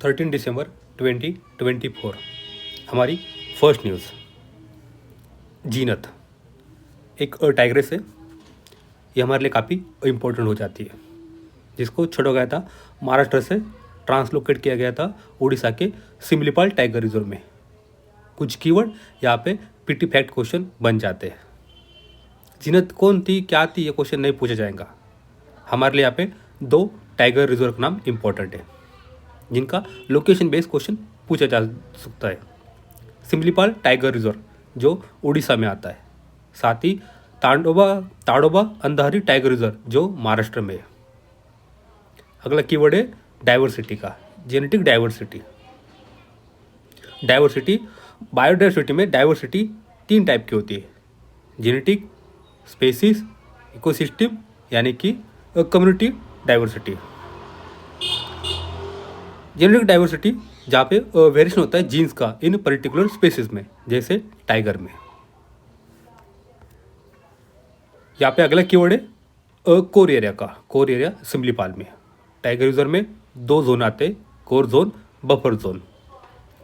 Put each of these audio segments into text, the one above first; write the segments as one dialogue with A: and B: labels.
A: 13 दिसंबर 2024 हमारी first news. जीनत एक tigress है। ये हमारे लिए काफ़ी इम्पोर्टेंट हो जाती है, जिसको छोड़ा गया था महाराष्ट्र से, ट्रांसलोकेट किया गया था उड़ीसा के सिमलीपाल टाइगर रिजर्व में। कुछ कीवर्ड यहाँ पे पीटी फैक्ट क्वेश्चन बन जाते हैं। जीनत कौन थी, क्या थी, ये क्वेश्चन नहीं पूछा जाएगा। हमारे लिए यहाँ पे 2 टाइगर रिजर्व का नाम इम्पोर्टेंट है, जिनका लोकेशन बेस्ड क्वेश्चन पूछा जा सकता है। सिमलीपाल टाइगर रिजर्व जो उड़ीसा में आता है, साथ ही ताडोबा अंधारी टाइगर रिजर्व जो महाराष्ट्र में है। अगला कीवर्ड है डाइवर्सिटी का, जेनेटिक डाइवर्सिटी। बायोडाइवर्सिटी में डाइवर्सिटी 3 टाइप की होती है: जेनेटिक, स्पेसीज, इकोसिस्टम, यानी कि कम्युनिटी डाइवर्सिटी। जेनेटिक डाइवर्सिटी जहाँ पे वेरिएशन होता है जीन्स का इन पर्टिकुलर स्पेसीज में, जैसे टाइगर में। यहाँ पे अगला कीवर्ड है कोर एरिया का। कोर एरिया सिमलीपाल में टाइगर रिजर्व में 2 जोन आते हैं: core zone, buffer zone.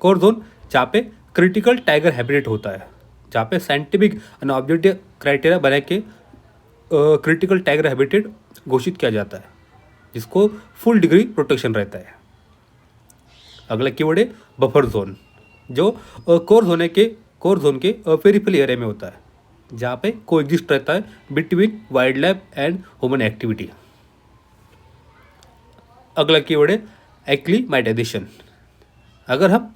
A: Core zone जहाँ पे क्रिटिकल टाइगर हैबिटेट होता है, जहाँ पे साइंटिफिक एंड ऑब्जेक्टिव क्राइटेरिया बना के क्रिटिकल टाइगर हैबिटेट घोषित किया जाता है, जिसको फुल डिग्री प्रोटेक्शन रहता है। अगला कीवर्ड है बफर जोन, जो कोर जोन के पेरिफेरल एरिया में होता है, जहाँ पे कोएग्जिस्ट रहता है between wild life and human activity. अगला कीवर्ड है एक्लीमेटाइजेशन। अगर हम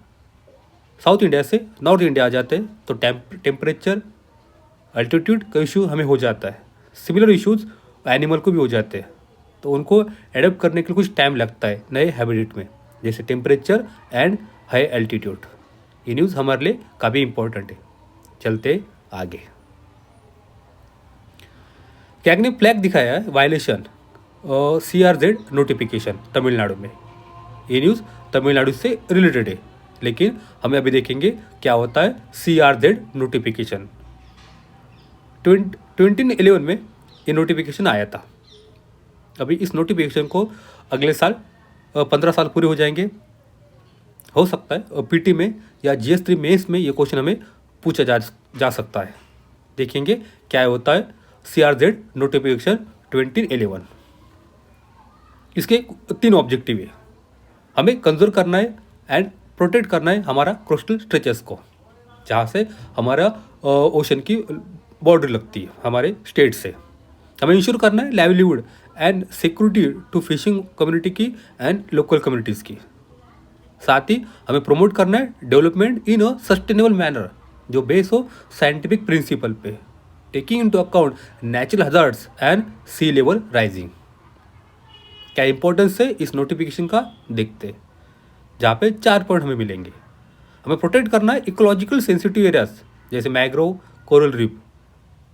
A: साउथ इंडिया से नॉर्थ इंडिया आ जाते हैं तो टेम्परेचर, अल्टीट्यूड का इशू हमें हो जाता है। सिमिलर इश्यूज एनिमल को भी हो जाते हैं, तो उनको एडेप्ट करने के लिए कुछ टाइम लगता है नए हैबिटेट में, जैसे टेम्परेचर एंड हाई एल्टीट्यूड। ये न्यूज़ हमारे लिए काफ़ी इंपॉर्टेंट है। चलते आगे। कैग ने फ्लैग दिखाया है वायलेशन CRZ नोटिफिकेशन तमिलनाडु में। ये न्यूज़ तमिलनाडु से रिलेटेड है, लेकिन हमें अभी देखेंगे क्या होता है CRZ नोटिफिकेशन। 2011 में ये नोटिफिकेशन आया था। अभी इस नोटिफिकेशन को अगले साल 15 साल पूरे हो जाएंगे। हो सकता है पीटी में या GS3 मेंस में ये क्वेश्चन हमें पूछा जा सकता है। देखेंगे क्या होता है CRZ नोटिफिकेशन 2011। इसके 3 ऑब्जेक्टिव है। हमें कंजर्व करना है एंड प्रोटेक्ट करना है हमारा कोस्टल स्ट्रेचेस को, जहाँ से हमारा ओशन की बॉर्डर लगती है हमारे स्टेट से। हमें इंश्योर करना है livelihood and security to fishing community की एंड लोकल कम्युनिटीज़ की। साथ ही हमें प्रमोट करना है development in a sustainable manner, जो बेस हो साइंटिफिक प्रिंसिपल पे, taking into account natural hazards and sea level rising. क्या इंपॉर्टेंस है इस नोटिफिकेशन का देखते, जहाँ पे 4 पॉइंट हमें मिलेंगे। हमें प्रोटेक्ट करना है इकोलॉजिकल सेंसिटिव एरियाज, जैसे मैंग्रोव, कोरल रीफ,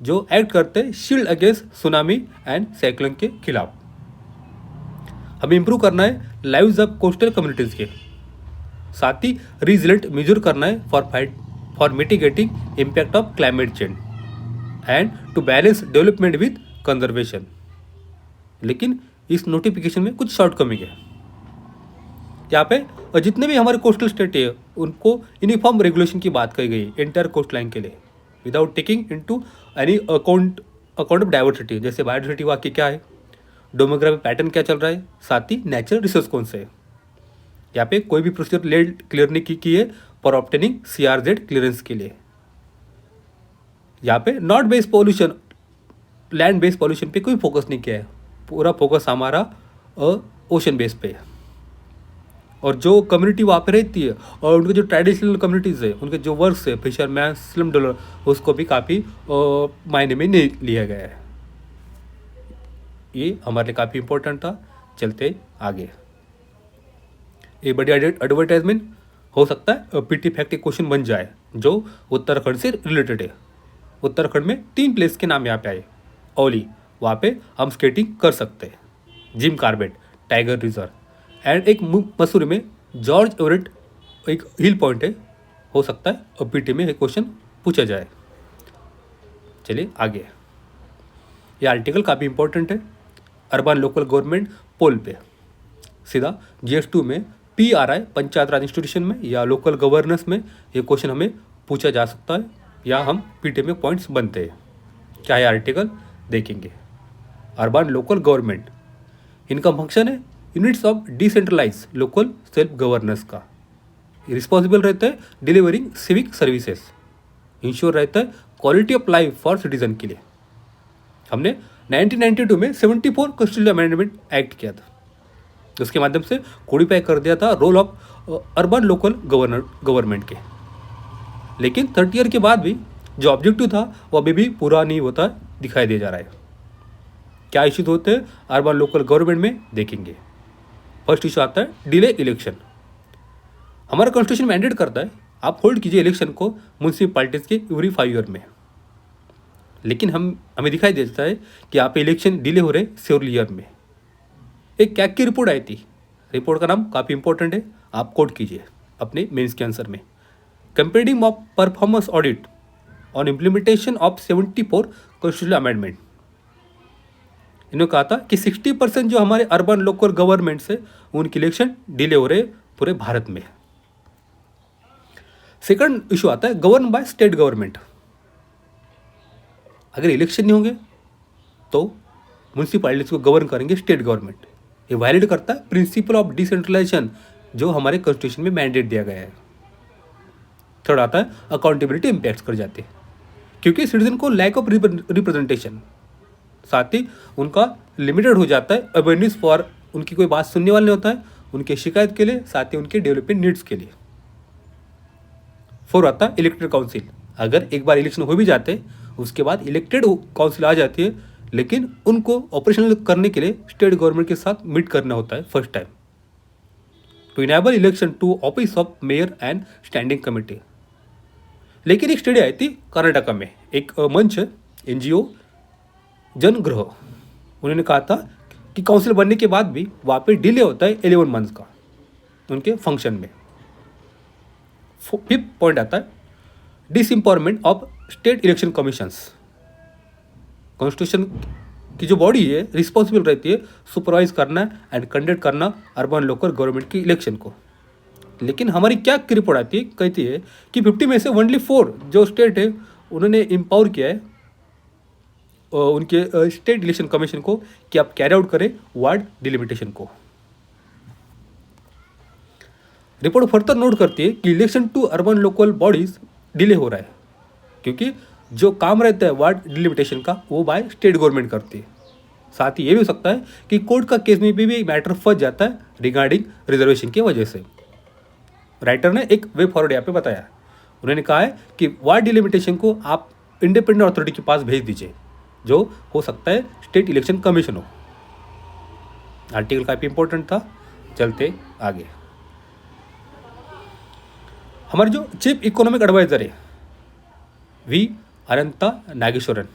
A: जो एक्ट करते हैं shield against tsunami and cyclone के खिलाफ। हमें इंप्रूव करना है लाइव्स ऑफ कोस्टल कम्युनिटीज़ के। साथ ही रिजिलेंट मेजर करना है for mitigating impact of climate change and to balance development with conservation. लेकिन इस नोटिफिकेशन में कुछ शॉर्टकमिंग है। यहाँ पे जितने भी हमारे कोस्टल स्टेट है उनको यूनिफॉर्म रेगुलेशन की बात कही गई एंटायर कोस्ट लाइन के लिए, without taking into any account of diversity, जैसे बायोडाइवर्सिटी वहाँ की क्या है, डेमोग्राफिक पैटर्न क्या चल रहा है, साथ ही नेचुरल रिसोर्स कौन से है। यहाँ पे कोई भी प्रोसीजर लेट क्लियर नहीं की है फॉर ऑब्टेनिंग CRZ क्लियरेंस के लिए। यहाँ पे not based pollution, land based pollution पे कोई फोकस नहीं किया है, पूरा फोकस हमारा ओशन बेस पे है। और जो कम्युनिटी वहाँ पे रहती है और उनके जो ट्रेडिशनल कम्युनिटीज़ है, उनके जो वर्क्स है, फिशरमैन, स्लम डॉलर, उसको भी काफ़ी मायने में नहीं लिया गया है। ये हमारे लिए काफ़ी इंपॉर्टेंट था। चलते आगे। ये बड़ी एडवर्टाइजमेंट हो सकता है पीटी फैक्ट के क्वेश्चन बन जाए, जो उत्तराखंड से रिलेटेड है। उत्तराखंड में 3 प्लेस के नाम यहाँ पे आए। ओली, वहाँ पे हम स्केटिंग कर सकते हैं। Jim Corbett tiger reserve, and एक मसूरी में जॉर्ज एवरेट एक हिल पॉइंट है। हो सकता है पीटी में एक क्वेश्चन पूछा जाए। चलिए आगे। ये आर्टिकल काफ़ी इंपॉर्टेंट है। अर्बन लोकल गवर्नमेंट पोल पे सीधा GS2 में PRI पंचायत राज इंस्टीट्यूशन में या लोकल गवर्नेंस में ये क्वेश्चन हमें पूछा जा सकता है या हम पीटी में पॉइंट्स बनते हैं। क्या है आर्टिकल देखेंगे। अर्बन लोकल गवर्नमेंट, इनका फंक्शन है units of decentralize local self governance का। रिस्पॉन्सिबल रहता है डिलीवरिंग सिविक सर्विसेज, इंश्योर रहता है quality of life for citizen के लिए। हमने 1992 में 74 कॉन्स्टिट्यूशनल अमेंडमेंट एक्ट किया था, उसके माध्यम से कोडिफाई कर दिया था role of urban local government के। लेकिन 30 ईयर के बाद भी जो ऑब्जेक्टिव था वो अभी भी पूरा नहीं होता दिखाई दे जा रहा है। क्या इश्यूज होते हैं अर्बन लोकल गवर्नमेंट में देखेंगे। फर्स्ट इशू आता है डिले इलेक्शन। हमारा कॉन्स्टिट्यूशन मैंडेट करता है आप होल्ड कीजिए इलेक्शन को म्यूनसिपैलिटीज़ के एवरी 5 ईयर में, लेकिन हमें दिखाई देता है कि यहाँ पे इलेक्शन डिले हो रहे सेवरल ईयर में। एक कैग की रिपोर्ट आई थी, रिपोर्ट का नाम काफ़ी इंपॉर्टेंट है, आप कोट कीजिए अपने मेंस के आंसर में। Comparing of performance audit on implementation of 74 constitutional amendment. इन्होंने कहा था कि 60% जो हमारे अर्बन लोकल गवर्नमेंट्स है उनके इलेक्शन डिले हो रहे पूरे भारत में। सेकंड इशू आता है गवर्न बाय स्टेट गवर्नमेंट। अगर इलेक्शन नहीं होंगे तो म्यूनसिपैलिटीज को गवर्न करेंगे स्टेट गवर्नमेंट। ये वायलेट करता है प्रिंसिपल ऑफ डिसेंट्रलाइजेशन जो हमारे कॉन्स्टिट्यूशन में मैंडेट दिया गया है। थर्ड आता है अकाउंटेबिलिटी इम्पैक्ट्स कर जाते हैं क्योंकि सिटीजन को लैक ऑफ रिप्रेजेंटेशन, साथ ही उनका लिमिटेड हो जाता है अवेयरनेस फॉर, उनकी कोई बात सुनने वाला नहीं होता है उनके शिकायत के लिए, साथ ही उनके डेवलपमेंट नीड्स के लिए। फोर आता है इलेक्टेड काउंसिल। अगर एक बार इलेक्शन हो भी जाते उसके बाद इलेक्टेड काउंसिल आ जाती है, लेकिन उनको ऑपरेशनल करने के लिए स्टेट गवर्नमेंट के साथ मीट करना होता है first time to enable election to office of mayor and standing committee. लेकिन एक स्टडी आई थी कर्नाटका में, एक मंच है NGO जनग्रह, उन्होंने कहा था कि काउंसिल बनने के बाद भी वहाँ पे डिले होता है 11 मंथ्स का उनके फंक्शन में। फिफ्थ पॉइंट आता है disempowerment of state election commissions. Constitution की जो बॉडी है रिस्पॉन्सिबल रहती है सुपरवाइज करना एंड कंडक्ट करना अर्बन लोकल गवर्नमेंट की इलेक्शन को। लेकिन हमारी क्या की रिपोर्ट आती है, कहती है कि 50 में से ओनली 4 जो स्टेट है उन्होंने एम्पावर किया है उनके स्टेट इलेक्शन कमीशन को कि आप कैरी आउट करें वार्ड डिलिमिटेशन को। रिपोर्ट फर्दर नोट करती है कि election to urban local bodies delay हो रहा है क्योंकि जो काम रहता है वार्ड डिलिमिटेशन का वो बाय स्टेट गवर्नमेंट करती है। साथ ही ये भी हो सकता है कि कोर्ट का केस में भी मैटर फंस जाता है रिगार्डिंग रिजर्वेशन की वजह से। राइटर ने एक वे फॉरवर्ड यहाँ पे बताया, उन्होंने कहा है कि वार्ड डिलिमिटेशन को आप इंडिपेंडेंट अथॉरिटी के पास भेज दीजिए जो हो सकता है स्टेट इलेक्शन कमीशन हो। आर्टिकल काफ़ी इंपॉर्टेंट था, चलते आगे। हमारे जो चीफ इकोनॉमिक एडवाइजर है वी अनंता नागेश्वरन,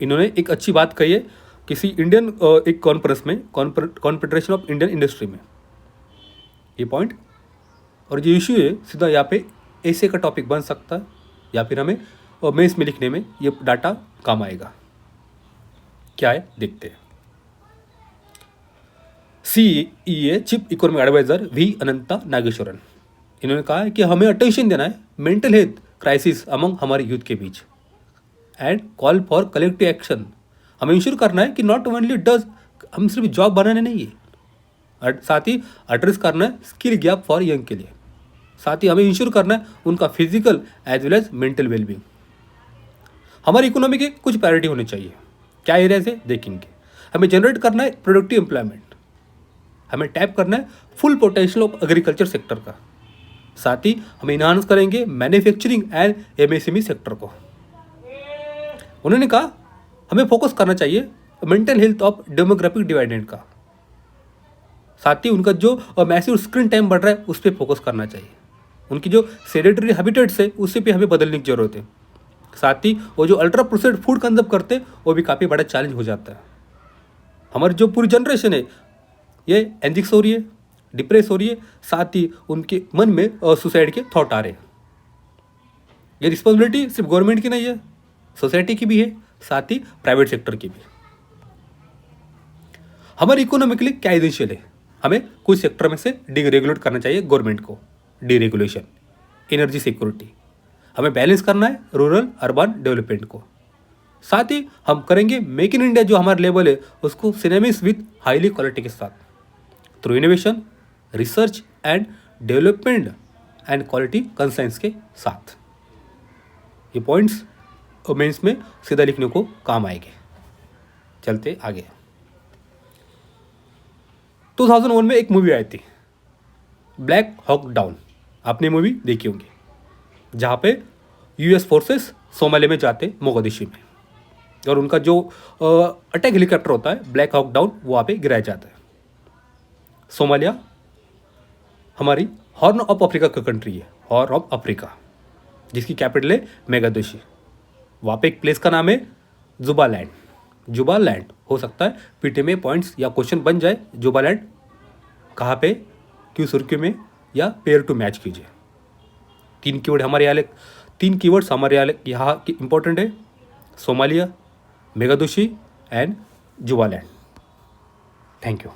A: इन्होंने एक अच्छी बात कही है किसी इंडियन एक कॉन्फ्रेंस में, कॉन्फेडरेशन ऑफ इंडियन इंडस्ट्री में, ये पॉइंट और जो इशू है सीधा यहाँ पे ऐसे का टॉपिक बन सकता है या फिर हमें मेंस में लिखने में ये डाटा काम आएगा। क्या है देखते हैं। CEA chief economic adviser V Anantha Nageswaran, इन्होंने कहा है कि हमें अटेंशन देना है मेंटल हेल्थ क्राइसिस अमंग हमारे यूथ के बीच and call for collective action. हमें इंश्योर करना है कि नॉट ओनली डज हम सिर्फ जॉब बनाने नहीं है, साथ ही एड्रेस करना है स्किल गैप फॉर यंग के लिए। साथ ही हमें इंश्योर करना है उनका physical as well as mental wellbeing. हमारी इकोनॉमी के कुछ प्रायोरिटी होने चाहिए, क्या एरिया से देखेंगे। हमें जनरेट करना है प्रोडक्टिव एम्प्लॉयमेंट, हमें टैप करना है full potential of agriculture sector का, साथ ही हम इन्हांस करेंगे मैन्युफैक्चरिंग एंड MSME सेक्टर को। उन्होंने कहा हमें फोकस करना चाहिए mental health of demographic dividend का, साथ ही उनका जो मैसिव स्क्रीन टाइम बढ़ रहा है उस पर फोकस करना चाहिए। उनकी जो सेडेटरी हैबिटेट्स है उससे भी हमें बदलने की जरूरत है। साथ ही वो जो अल्ट्रा प्रोसेस्ड फूड कंज्यूम करते हैं वो भी काफ़ी बड़ा चैलेंज हो जाता है। हमारी जो पूरी जनरेशन है ये एंजिक्स हो रही है, डिप्रेस हो रही है, साथ ही उनके मन में सुसाइड के थॉट आ रहे हैं। ये रिस्पॉन्सिबिलिटी सिर्फ गवर्नमेंट की नहीं है, सोसाइटी की भी है, साथ ही प्राइवेट सेक्टर की भी। हमारी इकोनॉमिकली क्या एसेंशियल है, हमें कुछ सेक्टर में से डीरेगुलेट करना चाहिए गवर्नमेंट को, डीरेगुलेशन, एनर्जी सिक्योरिटी, हमें बैलेंस करना है रूरल अर्बन डेवलपमेंट को। साथ ही हम करेंगे मेक इन इंडिया जो हमारा लेवल है उसको सिनेमिस विथ हाईली क्वालिटी के साथ through innovation, research and development and quality conscience के साथ। ये पॉइंट्स मेंस में सीधा लिखने को काम आएंगे। चलते आगे। 2001 में एक मूवी आई थी ब्लैक हॉक डाउन, आपने मूवी देखी होंगी, जहाँ पे यूएस फोर्सेस सोमालिया में जाते मोगादिशु में, और उनका जो अटैक हेलीकॉप्टर होता है ब्लैक हॉक डाउन वो वहाँ पे गिराया जाता है। सोमालिया हमारी हॉर्न ऑफ अफ्रीका का कंट्री है, हॉर्न ऑफ अफ्रीका, जिसकी कैपिटल है मोगादिशु। वहाँ पे एक प्लेस का नाम है जुबालैंड। जुबालैंड हो सकता है पीटी में पॉइंट्स या क्वेश्चन बन जाए, जुबालैंड कहाँ पे, क्यों सुर्खी में, या पेयर टू मैच कीजिए। तीन कीवर्ड्स हमारे यहाँ की इंपॉर्टेंट है, Somalia, Mogadishu and Jubaland. Thank you.